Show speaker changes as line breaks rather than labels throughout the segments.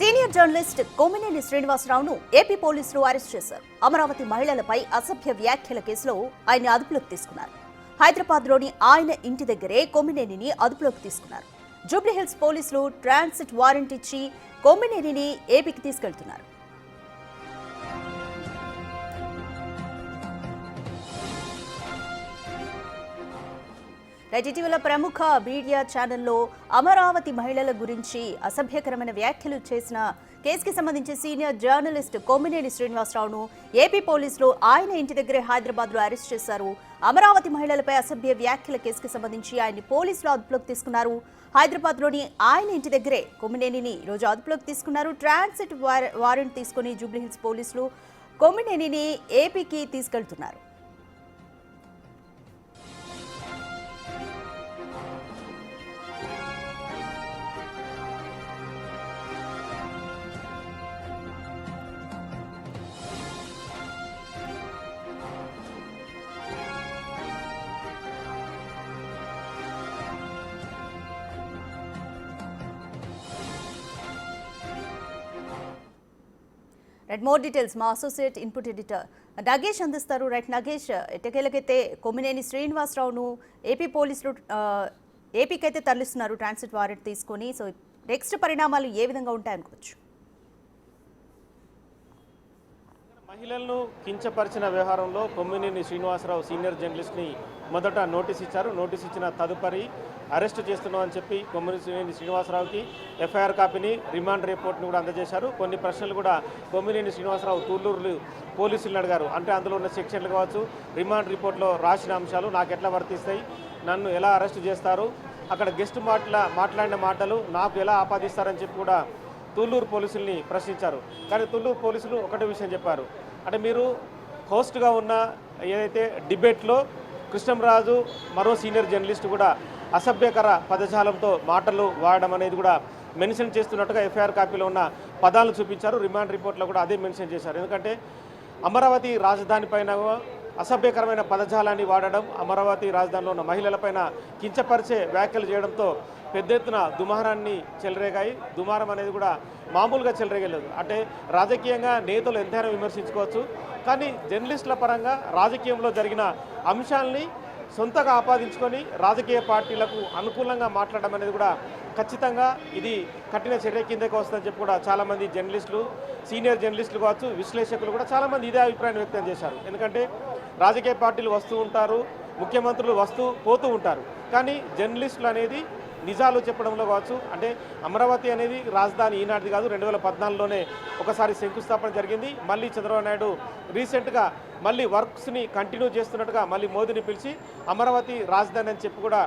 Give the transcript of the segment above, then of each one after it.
Senior journalist Kommineni శ్రీనివాసరావును AP పోలీసులు arrest చేశారు. అమరావతి మహిళలపై అసభ్య వ్యాఖ్యల కేసులో ఆయన అదుపులోకి తీసుకున్నారు. హైదరాబాద్లోని ఆయన ఇంటి దగ్గరే కొమ్మినేనిని అదుపులోకి తీసుకున్నారు. జూబ్లీహిల్స్ పోలీసులు ట్రాన్సిట్ వారెంట్ ఇచ్చి కొమ్మినేనిని ఏపీకి తీసుకెళ్తున్నారు. ఇటీవల ప్రముఖ మీడియా ఛానల్లో అమరావతి మహిళల గురించి అసభ్యకరమైన వ్యాఖ్యలు చేసిన కేసుకి సంబంధించి సీనియర్ జర్నలిస్ట్ కొమ్మినేని శ్రీనివాసరావును ఏపీ పోలీసులు ఆయన ఇంటి దగ్గరే హైదరాబాద్లో అరెస్ట్ చేశారు. అమరావతి మహిళలపై అసభ్య వ్యాఖ్యల కేసుకి సంబంధించి ఆయన్ని పోలీసులు అదుపులోకి తీసుకున్నారు. హైదరాబాద్లోని ఆయన ఇంటి దగ్గరే కొమ్మినేనిని ఈరోజు అదుపులోకి తీసుకున్నారు. ట్రాన్సిట్ వారెంట్ తీసుకుని జూబ్లీహిల్స్ పోలీసులు కొమ్మినేనిని ఏపీకి తీసుకెళ్తున్నారు. మోర్ డీటెయిల్స్ మా అసోసియేట్ ఇన్పుట్ ఎడిటర్ నగేష్ అందిస్తారు. నగేష్, ఎట్టకేలకైతే కొమ్మినేని శ్రీనివాసరావును ఏపీ పోలీసులు ఏపీకైతే తరలిస్తున్నారు ట్రాన్సిట్ వారెంట్ తీసుకొని. సో నెక్స్ట్ పరిణామాలు ఏ విధంగా ఉంటాయనుకోవచ్చు?
మహిళలను కించపరిచిన వ్యవహారంలో కొమ్మినేని శ్రీనివాసరావు సీనియర్ జర్నలిస్ట్ని మొదట నోటీస్ ఇచ్చారు. నోటీస్ ఇచ్చిన తదుపరి అరెస్టు చేస్తున్నామని చెప్పి కొమ్మినేని శ్రీనివాసరావుకి ఎఫ్ఐఆర్ కాపీని, రిమాండ్ రిపోర్ట్ని కూడా అందజేశారు. కొన్ని ప్రశ్నలు కూడా కొమ్మినేని శ్రీనివాసరావు తూళ్ళూరు పోలీసులను అడిగారు. అంటే అందులో ఉన్న సెక్షన్లు కావచ్చు, రిమాండ్ రిపోర్ట్లో రాసిన అంశాలు నాకు ఎట్లా వర్తిస్తాయి, నన్ను ఎలా అరెస్టు చేస్తారు, అక్కడ గెస్ట్ మాట్లాడిన మాటలు నాకు ఎలా ఆపాదిస్తారని చెప్పి కూడా తూళ్ళూరు పోలీసుల్ని ప్రశ్నించారు. కానీ తూళ్ళూరు పోలీసులు ఒకటే విషయం చెప్పారు, అంటే మీరు హోస్ట్గా ఉన్న ఏదైతే డిబేట్లో కృష్ణంరాజు మరో సీనియర్ జర్నలిస్ట్ కూడా అసభ్యకర పదజాలంతో మాటలు వాడడం అనేది కూడా మెన్షన్ చేస్తున్నట్టుగా ఎఫ్ఐఆర్ కాపీలో ఉన్న పదాలను చూపించారు. రిమాండ్ రిపోర్ట్లో కూడా అదే మెన్షన్ చేశారు. ఎందుకంటే అమరావతి రాజధాని పైన అసభ్యకరమైన పదజాలాన్ని వాడడం, అమరావతి రాజధానిలో ఉన్న మహిళలపైన కించపరిచే వ్యాఖ్యలు చేయడంతో పెద్ద ఎత్తున దుమారాన్ని చెలరేగాయి. దుమారం అనేది కూడా మామూలుగా చెలరేగలేదు. అంటే రాజకీయంగా నేతలు ఎంతైనా విమర్శించుకోవచ్చు, కానీ జర్నలిస్టుల పరంగా రాజకీయంలో జరిగిన అంశాలని సొంతగా ఆపాదించుకొని రాజకీయ పార్టీలకు అనుకూలంగా మాట్లాడడం అనేది కూడా ఖచ్చితంగా ఇది కఠిన చర్య కిందకి వస్తుందని చెప్పి కూడా చాలామంది జర్నలిస్టులు, సీనియర్ జర్నలిస్టులు కావచ్చు, విశ్లేషకులు కూడా చాలామంది ఇదే అభిప్రాయాన్ని వ్యక్తం చేశారు. ఎందుకంటే రాజకీయ పార్టీలు వస్తూ ఉంటారు, ముఖ్యమంత్రులు వస్తూ పోతూ ఉంటారు, కానీ జర్నలిస్టులు అనేది నిజాలు చెప్పడంలో కావచ్చు, అంటే అమరావతి అనేది రాజధాని ఈనాటిది కాదు, 2014లోనే ఒకసారి శంకుస్థాపన జరిగింది. మళ్ళీ చంద్రబాబు నాయుడు రీసెంట్గా మళ్ళీ వర్క్స్ని కంటిన్యూ చేస్తున్నట్టుగా మళ్ళీ మోదీని పిలిచి అమరావతి రాజధాని అని చెప్పి కూడా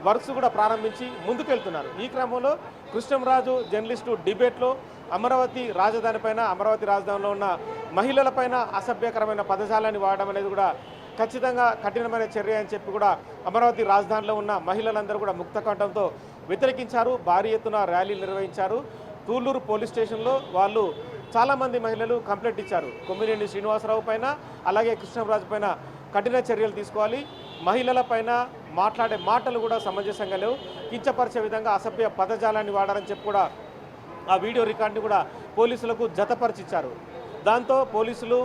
వర్క్స్ కూడా ప్రారంభించి ముందుకెళ్తున్నారు. ఈ క్రమంలో కృష్ణంరాజు జర్నలిస్టు డిబేట్లో అమరావతి రాజధాని పైన, అమరావతి రాజధానిలో ఉన్న మహిళలపైన అసభ్యకరమైన పదజాలాన్ని వాడడం అనేది కూడా ఖచ్చితంగా కఠినమైన చర్య అని చెప్పి కూడా అమరావతి రాజధానిలో ఉన్న మహిళలందరూ కూడా ముక్తకంఠంతో వ్యతిరేకించారు. భారీ ఎత్తున ర్యాలీలు నిర్వహించారు. తూళ్ళూరు పోలీస్ స్టేషన్లో వాళ్ళు చాలామంది మహిళలు కంప్లైంట్ ఇచ్చారు. కొమ్మినేని శ్రీనివాసరావు పైన, అలాగే కృష్ణంరాజు పైన కఠిన చర్యలు తీసుకోవాలి, మహిళల పైన మాట్లాడే మాటలు కూడా సమంజసంగా లేవు, కించపరిచే విధంగా అసభ్య పదజాలాన్ని వాడారని చెప్పి కూడా ఆ వీడియో రికార్డుని కూడా పోలీసులకు జతపరిచిచ్చారు. దాంతో పోలీసులు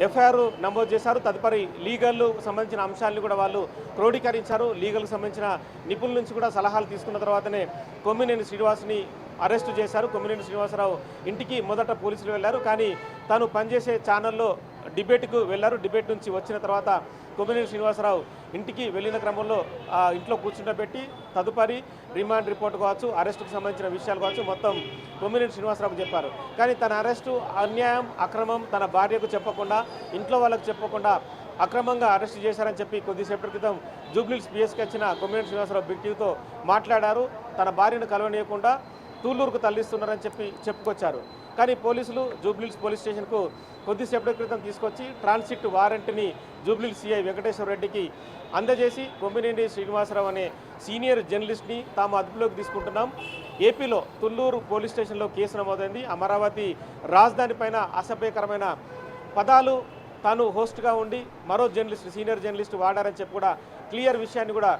ఎఫ్ఐఆర్ నమోదు చేశారు. తదుపరి లీగల్ సంబంధించిన అంశాలను కూడా వాళ్ళు క్రోడీకరించారు. లీగల్కి సంబంధించిన నిపుణుల నుంచి కూడా సలహాలు తీసుకున్న తర్వాతనే కొమ్మినేని శ్రీనివాస్ని అరెస్టు చేశారు. కొమ్మినేని శ్రీనివాసరావు ఇంటికి మొదట పోలీసులు వెళ్ళారు, కానీ తాను పనిచేసే ఛానల్లో డిబేట్కు వెళ్ళారు. డిబేట్ నుంచి వచ్చిన తర్వాత కొమ్మినేని శ్రీనివాసరావు ఇంటికి వెళ్ళిన క్రమంలో ఇంట్లో కూర్చుండబెట్టి తదుపరి రిమాండ్ రిపోర్ట్ కావచ్చు, అరెస్టుకు సంబంధించిన విషయాలు కావచ్చు మొత్తం కొమ్మినేని శ్రీనివాసరావుకు చెప్పారు. కానీ తన అరెస్టు అన్యాయం, అక్రమం, తన భార్యకు చెప్పకుండా, ఇంట్లో వాళ్ళకు చెప్పకుండా అక్రమంగా అరెస్టు చేశారని చెప్పి కొద్దిసేపటి క్రితం జూబ్లీహిల్స్ పిఎస్కి వచ్చిన కొమ్మినేని శ్రీనివాసరావు బిగ్ టీవీతో మాట్లాడారు. తన భార్యను కలవనీయకుండా తూళ్ళూరుకు తరలిస్తున్నారని చెప్పి చెప్పుకొచ్చారు. కానీ పోలీసులు జూబ్లీహిల్స్ పోలీస్ స్టేషన్కు కొద్దిసేపటి క్రితం తీసుకొచ్చి ట్రాన్సిట్ వారెంట్ని జూబ్లీహిల్స్ సిఐ వెంకటేశ్వర రెడ్డికి అందజేసి కొమ్మినేని శ్రీనివాసరావు అనే సీనియర్ జర్నలిస్ట్ని తాము అదుపులోకి తీసుకుంటున్నాం, ఏపీలో తుళ్ళూరు పోలీస్ స్టేషన్లో కేసు నమోదైంది, అమరావతి రాజధాని పైన అసభ్యకరమైన పదాలు తాను హోస్ట్గా ఉండి మరో జర్నలిస్ట్, సీనియర్ జర్నలిస్ట్ వాడారని చెప్పి కూడా క్లియర్ విషయాన్ని కూడా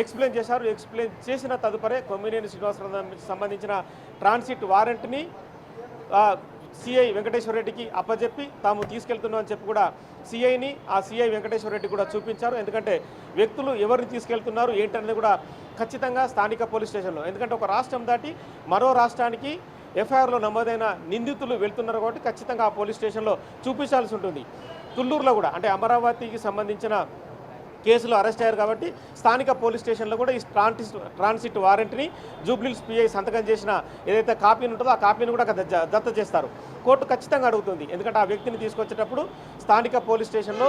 ఎక్స్ప్లెయిన్ చేశారు. ఎక్స్ప్లెయిన్ చేసిన తదుపరే కొమ్మినేని శ్రీనివాసరావుకి సంబంధించిన ట్రాన్సిట్ వారెంట్ని సిఐ వెంకటేశ్వర రెడ్డికి అప్పచెప్పి తాము తీసుకెళ్తున్నాం అని చెప్పి కూడా సిఐని ఆ సిఐ వెంకటేశ్వర రెడ్డి కూడా చూపించారు. ఎందుకంటే వ్యక్తులు ఎవరిని తీసుకెళ్తున్నారు ఏంటనేది కూడా ఖచ్చితంగా స్థానిక పోలీస్ స్టేషన్లో, ఎందుకంటే ఒక రాష్ట్రం దాటి మరో రాష్ట్రానికి ఎఫ్ఐఆర్లో నమోదైన నిందితులు వెళ్తున్నారు కాబట్టి ఖచ్చితంగా ఆ పోలీస్ స్టేషన్లో చూపించాల్సి ఉంటుంది. తుళ్ళూరులో కూడా అంటే అమరావతికి సంబంధించిన కేసులో అరెస్ట్ అయ్యారు కాబట్టి స్థానిక పోలీస్ స్టేషన్లో కూడా ఈ ట్రాన్సిట్ వారెంట్ని జూబ్లీహిల్స్ పిఐ సంతకం చేసిన ఏదైతే కాపీని ఉంటుందో ఆ కాపీని కూడా దత్త చేస్తారు. కోర్టు ఖచ్చితంగా అడుగుతుంది, ఎందుకంటే ఆ వ్యక్తిని తీసుకొచ్చేటప్పుడు స్థానిక పోలీస్ స్టేషన్లో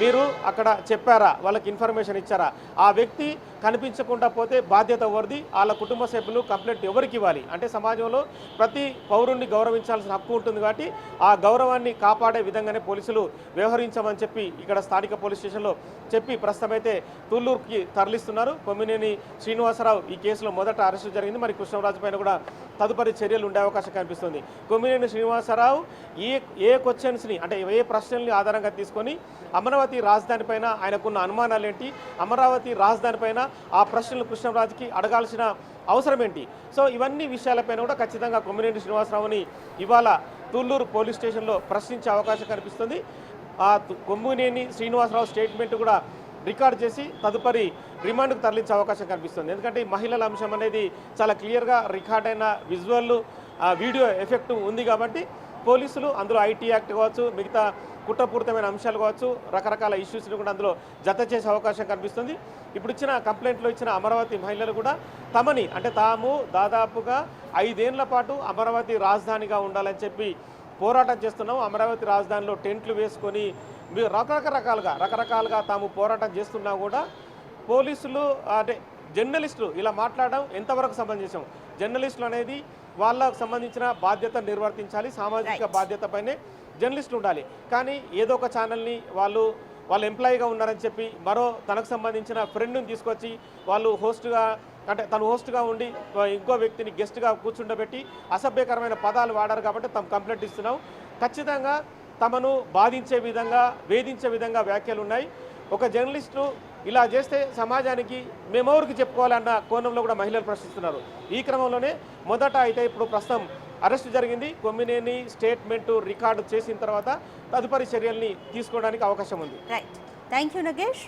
మీరు అక్కడ చెప్పారా, వాళ్ళకి ఇన్ఫర్మేషన్ ఇచ్చారా, ఆ వ్యక్తి కనిపించకుండా పోతే బాధ్యత ఎవరిది, వాళ్ళ కుటుంబ సభ్యులు కంప్లైంట్ ఎవరికి ఇవ్వాలి, అంటే సమాజంలో ప్రతి పౌరుణ్ణి గౌరవించాల్సిన హక్కు ఉంటుంది కాబట్టి ఆ గౌరవాన్ని కాపాడే విధంగానే పోలీసులు వ్యవహరించమని చెప్పి ఇక్కడ స్థానిక పోలీస్ స్టేషన్లో చెప్పి ప్రస్తుతమైతే తుళ్ళూరుకి తరలిస్తున్నారు. కొమ్మినేని శ్రీనివాసరావు ఈ కేసులో మొదట అరెస్టు జరిగింది. మరి కృష్ణరాజు పైన కూడా తదుపరి చర్యలు ఉండే అవకాశం కనిపిస్తుంది. కొమ్మినేని శ్రీనివాసరావు ఏ క్వశ్చన్స్ని అంటే ఏ ప్రశ్నల్ని ఆధారంగా తీసుకొని అమరావతి రాజధాని పైన ఆయనకున్న అనుమానాలు ఏంటి, అమరావతి రాజధాని పైన ఆ ప్రశ్నలు కృష్ణరాజుకి అడగాల్సిన అవసరం ఏంటి, సో ఇవన్నీ విషయాలపైన కూడా ఖచ్చితంగా కొమ్మినేని శ్రీనివాసరావుని ఇవాళ తుళ్ళూరు పోలీస్ స్టేషన్లో ప్రశ్నించే అవకాశం కనిపిస్తుంది. ఆ కొమ్మినేని శ్రీనివాసరావు స్టేట్మెంట్ కూడా రికార్డ్ చేసి తదుపరి రిమాండ్కు తరలించే అవకాశం కనిపిస్తుంది. ఎందుకంటే ఈ మహిళల అంశం అనేది చాలా క్లియర్గా రికార్డ్ అయిన విజువల్ వీడియో ఎఫెక్ట్ ఉంది కాబట్టి పోలీసులు అందులో ఐటీ యాక్ట్ కావచ్చు, మిగతా కుట్రపూరితమైన అంశాలు కావచ్చు, రకరకాల ఇష్యూస్ని కూడా అందులో జత చేసే అవకాశం కనిపిస్తుంది. ఇప్పుడు ఇచ్చిన కంప్లైంట్లో ఇచ్చిన అమరావతి మహిళలు కూడా తమని అంటే తాము దాదాపుగా 5 ఏళ్ల పాటు అమరావతి రాజధానిగా ఉండాలని చెప్పి పోరాటం చేస్తున్నాం, అమరావతి రాజధానిలో టెంట్లు వేసుకొని రకరకాలుగా తాము పోరాటం చేస్తున్నా కూడా పోలీసులు అంటే జర్నలిస్టులు ఇలా మాట్లాడడం ఎంతవరకు సమంజసం. జర్నలిస్టులు అనేది వాళ్ళకు సంబంధించిన బాధ్యత నిర్వర్తించాలి, సామాజిక బాధ్యతపైనే జర్నలిస్టులు ఉండాలి. కానీ ఏదో ఒక ఛానల్ని వాళ్ళ ఎంప్లాయీగా ఉన్నారని చెప్పి మరో తనకు సంబంధించిన ఫ్రెండ్ని తీసుకొచ్చి వాళ్ళు హోస్ట్గా అంటే తను హోస్ట్గా ఉండి ఇంకో వ్యక్తిని గెస్ట్గా కూర్చుండబెట్టి అసభ్యకరమైన పదాలు వాడారు కాబట్టి తమ కంప్లైంట్ ఇస్తున్నాం. ఖచ్చితంగా తమను బాధించే విధంగా వేధించే విధంగా వ్యాఖ్యలు ఉన్నాయి. ఒక జర్నలిస్టు ఇలా చేస్తే సమాజానికి మేమెవరికి చెప్పుకోవాలన్న కోణంలో కూడా మహిళలు ప్రశ్నిస్తున్నారు. ఈ క్రమంలోనే మొదట అయితే ఇప్పుడు ప్రస్తుతం అరెస్టు జరిగింది. కొమ్మినేని స్టేట్మెంటు రికార్డు చేసిన తర్వాత తదుపరి చర్యల్ని తీసుకోవడానికి అవకాశం ఉంది.
Right, thank you Nagesh.